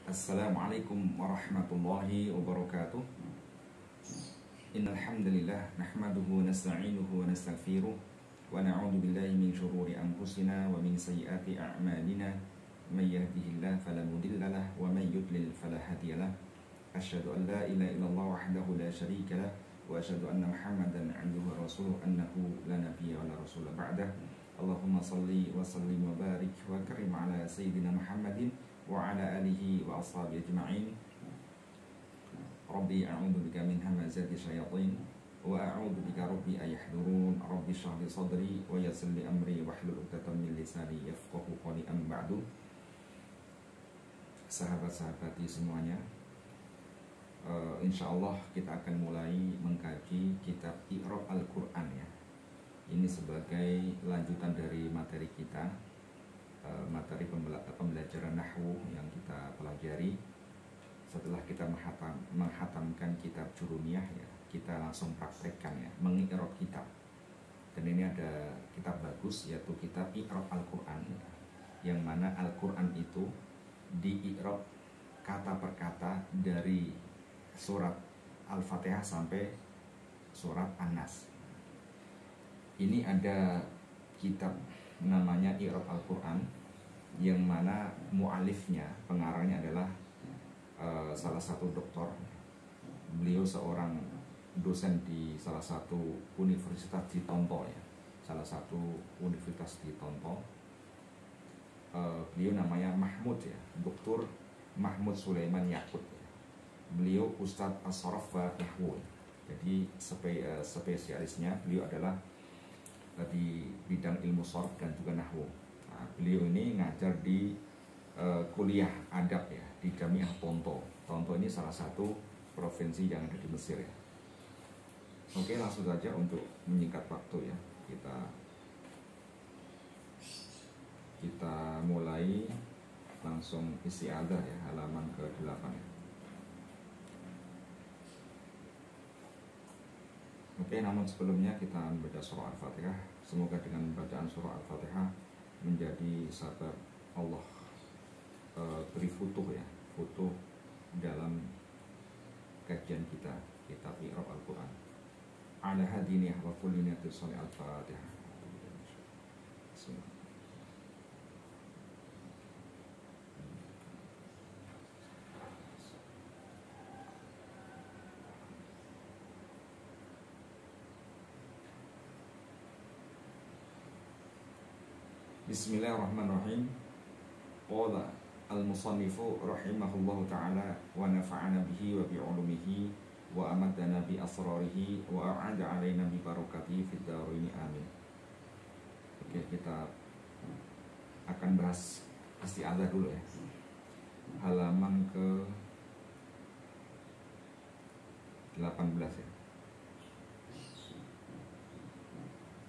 Assalamualaikum warahmatullahi wabarakatuh. Innal hamdalillah nahmaduhu wa nasta'inuhu wa nastaghfiruh wa na'udzu billahi min shururi anfusina wa min sayyiati a'malina. May yahdihillahu fala mudilla lahu wa may yudlil fala hadiya lahu. Asyhadu an la ilaha illallah wahdahu la syarika lahu wa asyhadu anna Muhammadan 'abduhu wa rasuluh annahu la nabiyya wa la rasula ba'dah. Allahumma salli wa sallim wa barik wa karim ala sayyidina Muhammadin wa ala alihi wa ashabihi ajma'in. Rabbi a'udzu bika min hamazati syayatin wa a'udzu bika rabbi ayahdurun. Rabbi shrah li sadri wa yassir li amri wahlul 'uqdatam min lisani yafqahu qawli. Amma ba'du. Sahabat-sahabati semuanya, insyaallah kita akan mulai mengkaji kitab I'rab Al-Qur'an ya. Ini sebagai lanjutan dari materi kita, materi pembelajaran nahwu yang kita pelajari. Setelah kita menghatamkan kitab Jurumiyah ya, kita langsung praktekkan ya, mengi'rab kitab. Dan ini ada kitab bagus, yaitu kitab I'rab Al-Qur'an, yang mana Al-Qur'an itu di-i'rab kata per kata dari surat Al-Fatihah sampai surat An-Nas. Ini ada kitab namanya I'rab Al-Qur'an, yang mana mu'alifnya, pengarangnya adalah salah satu doktor. Beliau seorang dosen di salah satu universitas di Tonto ya, salah satu universitas di Tonto. Beliau namanya Mahmud ya, Dr. Mahmud Sulaiman Yakut ya. Beliau Ustadz As-Saraf wa Nahwu. Jadi spesialisnya beliau adalah di bidang ilmu sharaf dan juga nahwu. Nah, beliau ini ngajar di kuliah adab ya di Jamiah Tonto. Tonto ini salah satu provinsi yang ada di Mesir ya. Oke, langsung saja untuk menyingkat waktu ya. Kita mulai langsung isti'adzah ya, halaman ke-8 ya. Oke, namun sebelumnya kita membaca surah Al-Fatihah. Semoga dengan bacaan surah Al-Fatihah menjadi sabab Allah beri futuh ya, futuh dalam kajian kita kitab I'rab Al-Qur'an. Ala hadiniyah wa kulli niyatin sholih Al-Fatihah. Bismillahirrahmanirrahim. Qala al-musannifu rahimahullahu ta'ala wa nafa'ana bihi wa bi'ulumihi wa amadana bi asrarihi wa a'ada alaina bi barakatihi fid dharain amin. Oke, kita akan bahas isti'adzah dulu ya. Halaman ke 18 ya.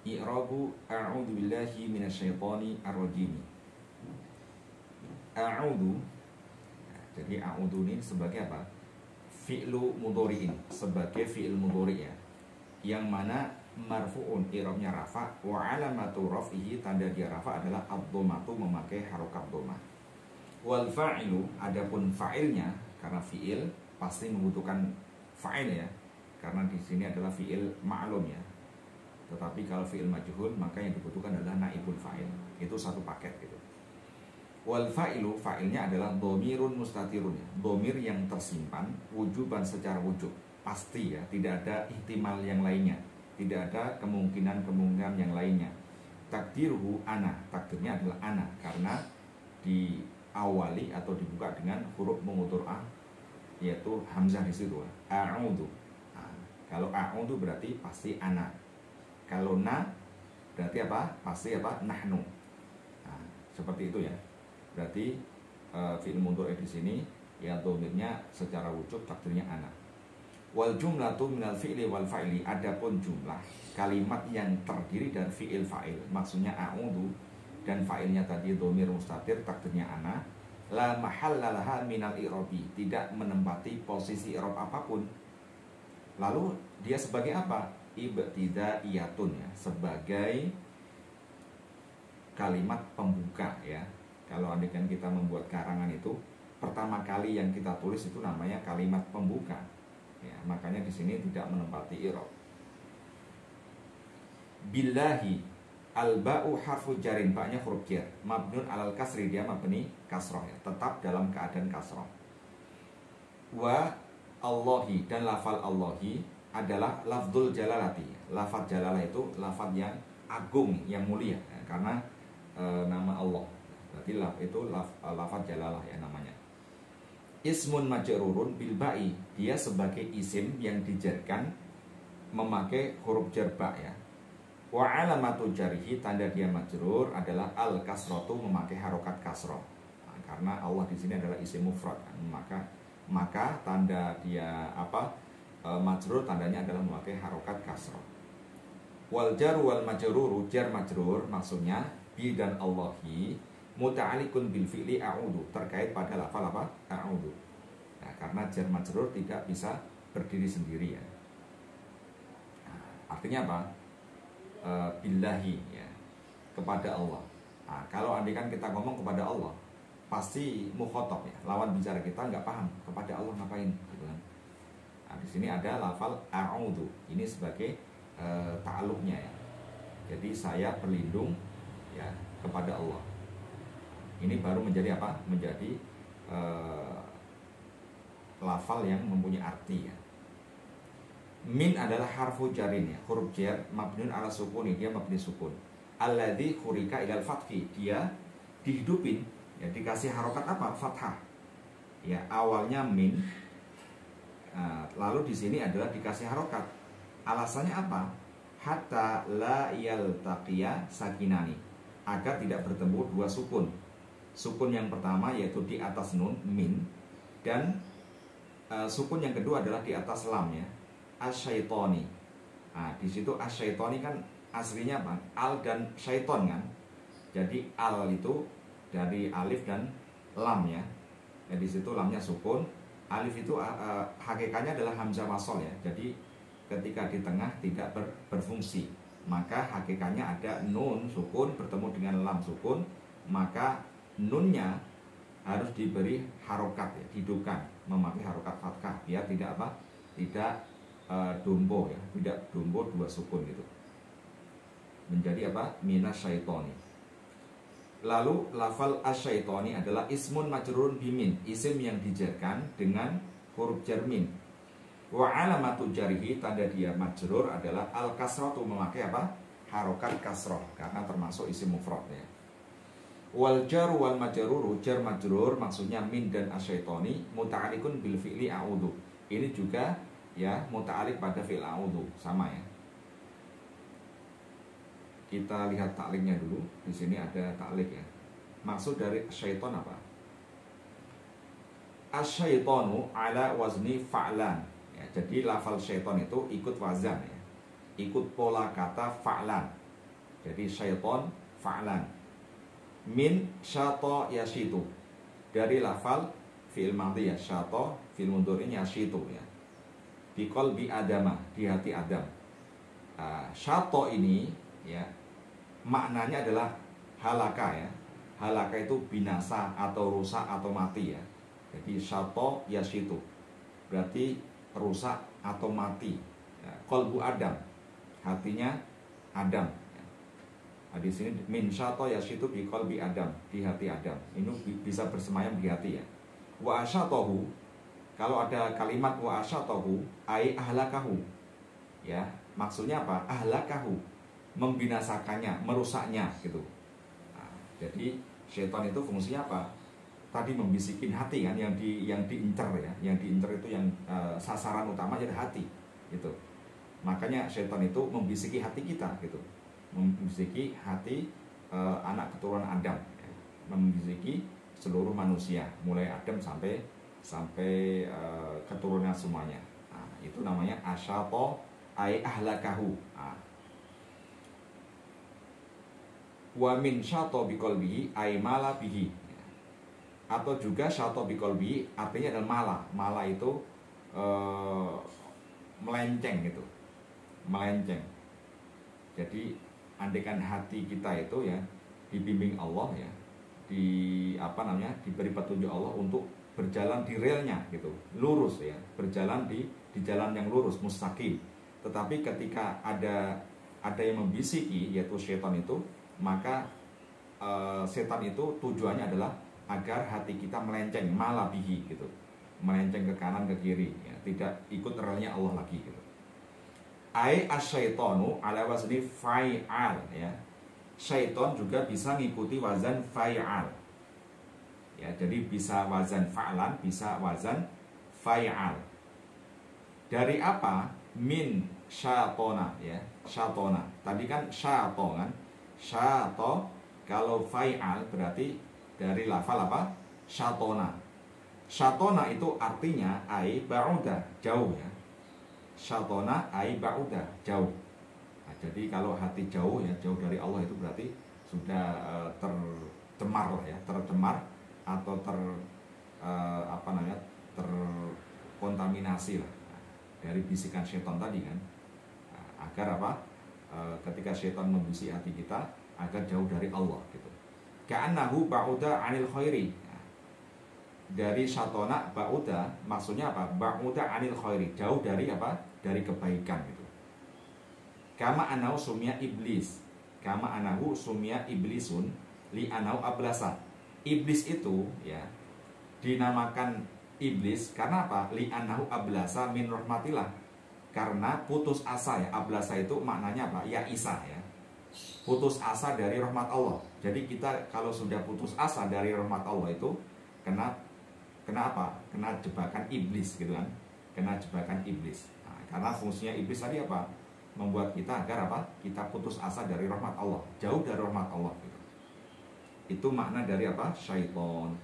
I'rabu a'udzu billahi minasyaitonir rajim. A'udzu, jadi a'udzu ini sebagai apa? Fi'lu mudhari'in, sebagai fi'il mudhari' ya. Yang mana marfu'un, i'rabnya rafa, wa alamatu raf'ihi, tanda dia rafa adalah ad-dhammatu, memakai harokat dhammah. Wal fa'ilu, adapun fa'ilnya, karena fi'il pasti membutuhkan fa'il ya. Karena di sini adalah fi'il ma'lum ya. Tetapi kalau fi'il majhul maka yang dibutuhkan adalah naibul fa'il. Itu satu paket gitu. Wal fa'ilu, fa'ilnya adalah dhamirun mustatirun ya. Dhamir yang tersimpan wujuban secara wujub, pasti ya, tidak ada ihtimal yang lainnya, tidak ada kemungkinan yang lainnya. Takdiruhu ana, takdirnya adalah ana, karena diawali atau dibuka dengan huruf mengutur a, yaitu hamzah di situ. A'udzu. Nah, kalau a'udzu berarti pasti ana. Kalau na berarti apa? Pasti apa? Nahnu. Nah, seperti itu ya. Berarti fi'il mudhari di sini ya dhamirnya secara wujub takdirnya ana. Wal jumlatu minal fi'li wal fa'ili, adapun jumlah kalimat yang terdiri dari fi'il fa'il, maksudnya a'udzu dan fa'ilnya tadi dhamir mustatir takdirnya ana, la mahalla laha minal i'rabi, tidak menempati posisi i'rab apapun. Lalu dia sebagai apa? Ibtidaiyatun ya, sebagai kalimat pembuka ya. Kalau andaikan kita membuat karangan itu pertama kali yang kita tulis itu namanya kalimat pembuka. Ya, makanya di sini tidak menempati i'rab. Billahi, al-ba'u harfu jarin, ba'nya huruf jar, mabnun alal kasri, dia mabni kasroh ya, tetap dalam keadaan kasroh. Wa Allahi, dan lafal Allahi adalah lafzul jalalati. Lafaz jalalah itu lafaz yang agung, yang mulia ya, karena nama Allah. Berarti itu lafaz jalalah ya namanya. Ismun majrurun bil ba'i, dia sebagai isim yang dijarkan memakai huruf jar ba ya. Wa alamatu jarihi, tanda dia majrur adalah al kasratu, memakai harokat kasroh. Nah, karena Allah di sini adalah isim mufrad kan, maka tanda dia majrur, tandanya adalah memakai harokat kasroh. Wal jar wal majruru, jar majrur maksudnya bi dan Allahi muta'alikun bil fi'li a'udu, terkait pada lafal apa? A'udu. Nah, karena jar majrur tidak bisa berdiri sendiri ya. Nah, artinya apa? Billahi ya, kepada Allah. Nah, kalau andikan kita ngomong kepada Allah, pasti mukhotob ya, lawan bicara kita nggak paham kepada Allah ngapain gitu kan. Nah, di sini ada lafal a'udhu, ini sebagai ta'alluqnya ya. Jadi saya berlindung ya kepada Allah. Ini baru menjadi apa? Menjadi lafal yang mempunyai arti ya. Min adalah harfu jarin ya, huruf jar mabnun ala sukuni, dia mabni sukun. Alladzi khurika ilal fathi, dia dihidupin ya, dikasih harokat apa? Fathah. Ya, awalnya min. Lalu di sini adalah dikasih harokat. Alasannya apa? Hatta la yaltaqiya sakinani, agar tidak bertemu dua sukun. Sukun yang pertama yaitu di atas nun min, dan sukun yang kedua adalah di atas lam ya, asyaitoni. Nah, di situ asyaitoni kan aslinya apa? Al dan syaiton kan. Jadi al itu dari alif dan lam ya. Di situ lamnya sukun, alif itu hakikatnya adalah hamzah wasol ya. Jadi ketika di tengah tidak berfungsi, maka hakikatnya ada nun sukun bertemu dengan lam sukun, maka nunnya harus diberi harokat ya, dihidupkan, memakai harokat fathah biar tidak apa? Tidak dumbo ya, tidak dumbo dua sukun gitu. Menjadi apa? Minas syaitoni. Lalu lafal asyaitoni adalah ismun majrurun bimin, isim yang dijarkan dengan huruf jar min. Wa alamatu jarihi, tanda dia majrur adalah al kasratu, memakai apa? Harokat kasroh, karena termasuk isim mufrad ya. Wal jar wal majruru, jar majrur maksudnya min dan asyaitoni muta'alikun bil fi'li a'udhu. Ini juga ya muta'alik pada fi'il a'udhu, sama ya. Kita lihat takliknya dulu. Di sini ada taklik ya. Maksud dari syaiton apa? Asyaitonu ala wazni fa'lan ya, jadi lafal syaiton itu ikut wazan ya, ikut pola kata fa'lan. Jadi syaiton fa'lan. Min syato yashitu, dari lafal fi'il madhi ya, syato fi'il mudhari yashitu ya. Di qalbi adama, di hati Adam. Syato ini ya maknanya adalah halaka ya. Halaka itu binasa atau rusak atau mati ya. Jadi syato yashitu berarti rusak atau mati ya. Qalbu Adam, hatinya Adam ya. Nah, di sini min syato yashitu bi qalbi Adam, di hati Adam. Ini bisa bersemayam di hati ya. Wa asyatohu, kalau ada kalimat wa asyatohu ai ahlakahu ya, maksudnya apa? Ahlakahu, membinasakannya, merusaknya gitu. Nah, jadi syaitan itu fungsinya apa? Tadi membisikin hati kan, yang diincer ya, yang diincer itu yang sasaran utamanya adalah hati gitu. Makanya syaitan itu membisiki hati kita gitu, membisiki hati anak keturunan Adam ya. Membisiki seluruh manusia mulai Adam sampai keturunan semuanya. Nah, itu namanya asyato ai ahlakahu. Nah, wa min syato biqalbihi ay mala bihi, atau juga syato biqalbihi artinya adalah mala. Mala itu melenceng gitu, melenceng. Jadi andaikan hati kita itu ya dibimbing Allah ya, diberi petunjuk Allah untuk berjalan di relnya gitu, lurus ya, berjalan di jalan yang lurus, mustaqim. Tetapi ketika ada yang membisiki, yaitu setan itu, maka setan itu tujuannya adalah agar hati kita melenceng, malabihi gitu, melenceng ke kanan ke kiri ya, tidak ikut relnya Allah lagi gitu. Ai asyaitonu ala wazni fa'al ya. Syaiton juga bisa ngikuti wazan fa'al. Ya, jadi bisa wazan fa'lan, bisa wazan fa'al. Dari apa? Min syatona ya, syatona. Tadi kan syato kan? Syato, kalau fa'al berarti dari lafal apa? Syatona. Syatona itu artinya ai ba'uda, jauh ya. Syatona ai ba'uda, jauh. Nah, jadi kalau hati jauh ya, jauh dari Allah itu berarti sudah tercemar lah ya, tercemar atau terkontaminasi lah dari bisikan setan tadi kan. Nah, agar apa? Ketika setan membisik hati kita agar jauh dari Allah gitu. Ka'annahu ba'uda 'anil khairi. Nah, dari syatona ba'uda maksudnya apa? Ba'uda 'anil khairi, jauh dari apa? Dari kebaikan gitu. Kama anahu sumia iblis. Kama anahu sumia iblisun li anahu ablasa. Iblis itu ya dinamakan iblis karena apa? Li anahu ablasa min rahmatillah. Karena putus asa ya. Ablasa itu maknanya apa? Ya isa ya. Putus asa dari rahmat Allah. Jadi kita kalau sudah putus asa dari rahmat Allah itu kena apa? Kena jebakan iblis gitu kan. Kena jebakan iblis. Nah, karena fungsinya iblis tadi apa? Membuat kita agar apa? Kita putus asa dari rahmat Allah, jauh dari rahmat Allah gitu. Itu makna dari apa? Syaiton.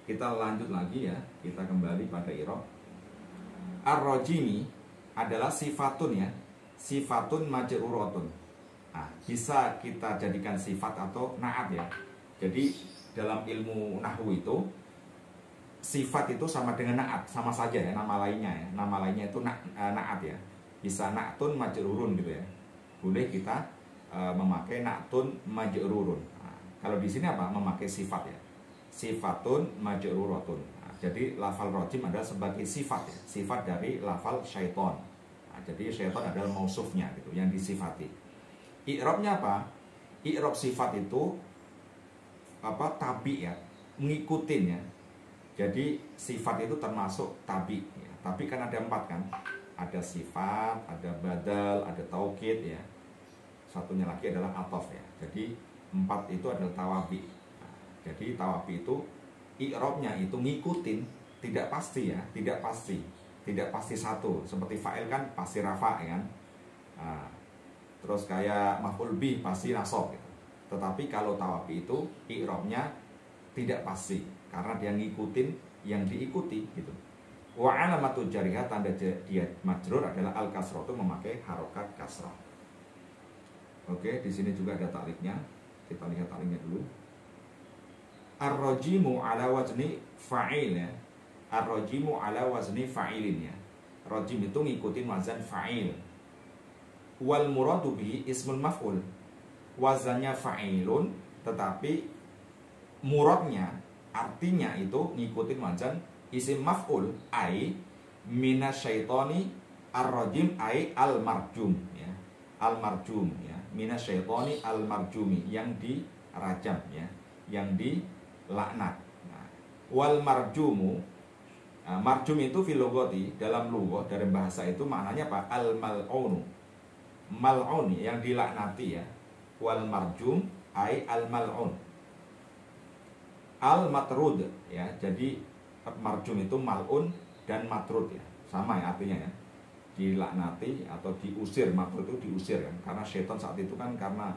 Kita lanjut lagi ya, kita kembali pada i'rab. Ar-rajimi adalah sifatun ya, sifatun majruratun. Nah, bisa kita jadikan sifat atau na'at ya. Jadi dalam ilmu nahwu itu sifat itu sama dengan na'at, sama saja ya, nama lainnya ya. Nama lainnya itu na'at ya. Bisa na'tun majrurun gitu ya. Boleh kita memakai na'tun majrurun. Nah, kalau di sini apa? Memakai sifat ya. Sifatun majruratun. Nah, jadi lafal rajim adalah sebagai sifat ya. Sifat dari lafal syaiton. Nah, jadi syaiton adalah mausufnya gitu, yang disifati. I'rabnya apa? I'rab sifat itu apa? Tabi ya, ngikutin ya. Jadi sifat itu termasuk tabi ya. Tabi kan ada 4 kan? Ada sifat, ada badal, ada taukid ya. Satunya lagi adalah atof ya. Jadi 4 itu adalah tawabi. Nah, jadi tawabi itu i'rabnya itu ngikutin, tidak pasti ya, tidak pasti. Tidak pasti satu. Seperti fa'il kan pasti rafa ya kan. Nah, terus kayak maf'ul bih pasti nasab gitu. Tetapi kalau tawabi itu i'rabnya tidak pasti karena dia ngikutin yang diikuti gitu. Wa alamatul jarihah, tanda dia majrur adalah al kasrah, itu memakai harokat kasrah. Oke, di sini juga ada taliknya. Kita lihat taliknya dulu. Ar-rajimu ala wazni fa'il ya. Ar-rajimu ala wazni fa'ilin ya. Rajim itu ngikutin wazan fa'il. Wal muradu bihi ismul maf'ul. Wazannya fa'ilun, tetapi muradnya artinya itu ngikutin wazan isim maf'ul, ai minasyaitoni ar-rajim, ai al-marjum ya. Al-marjum ya, minasyaitoni al-marjumi, yang dirajam ya, yang dilaknat. Nah, wal marjumu, marjum itu filogoti, dalam lugah, dari bahasa itu maknanya apa? Al-mal'unu, mal'un yang dilaknati ya. Wal marjum ai al-mal'un, al-matrud ya. Jadi marjum itu mal'un dan matrud ya, sama ya artinya ya, dilaknati atau diusir. Matrud itu diusir kan, karena setan saat itu kan karena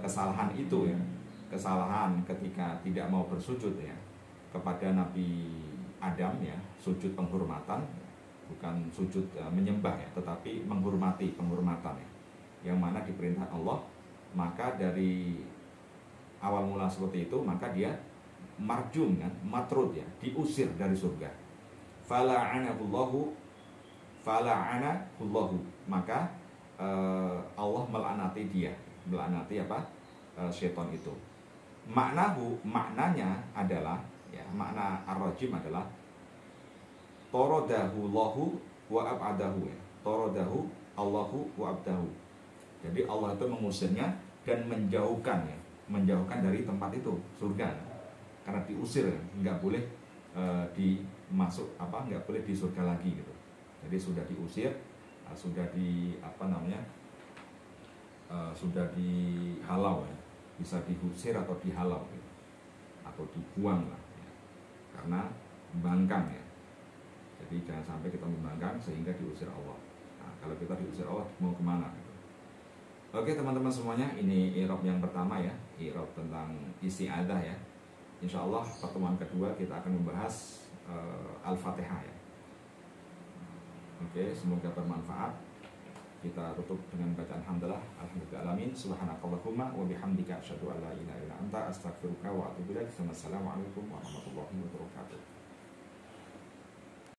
kesalahan itu ya, kesalahan ketika tidak mau bersujud ya kepada Nabi Adam ya, sujud penghormatan, bukan sujud menyembah ya, tetapi menghormati, penghormatan ya, yang mana diperintah Allah. Maka dari awal mula seperti itu, maka dia marjum kan, matrud ya, diusir dari surga. Fala'anahullahu, maka Allah melaknati dia, melaknati apa? Syaitan itu. Maknanya adalah Ya, makna ar-rajim adalah taradahu Allahu wa ab'adahu ya. Taradahu Allahu wa abdahu. Jadi Allah itu mengusirnya dan menjauhkan ya, menjauhkan dari tempat itu, surga. Karena diusir ya, nggak boleh dimasuk nggak boleh di surga lagi gitu. Jadi sudah diusir, sudah di sudah dihalau ya. Bisa diusir atau dihalau gitu. Atau dibuang lah ya. Karena membangkang ya. Jadi jangan sampai kita membangkang sehingga diusir Allah. Nah, kalau kita diusir Allah mau kemana gitu. Oke teman-teman semuanya, ini i'rab yang pertama ya, i'rab tentang isti'adzah ya. Insya Allah pertemuan kedua kita akan membahas Al-Fatihah ya. Oke, semoga bermanfaat. Kita tutup dengan bacaan hamdalah, alhamdulillahalamin, subhanakallahumma wa bihamdika asyhadu an la ilaha illa anta astaghfiruka wa atubu ilaik. Wassalamualaikum warahmatullahi wabarakatuh.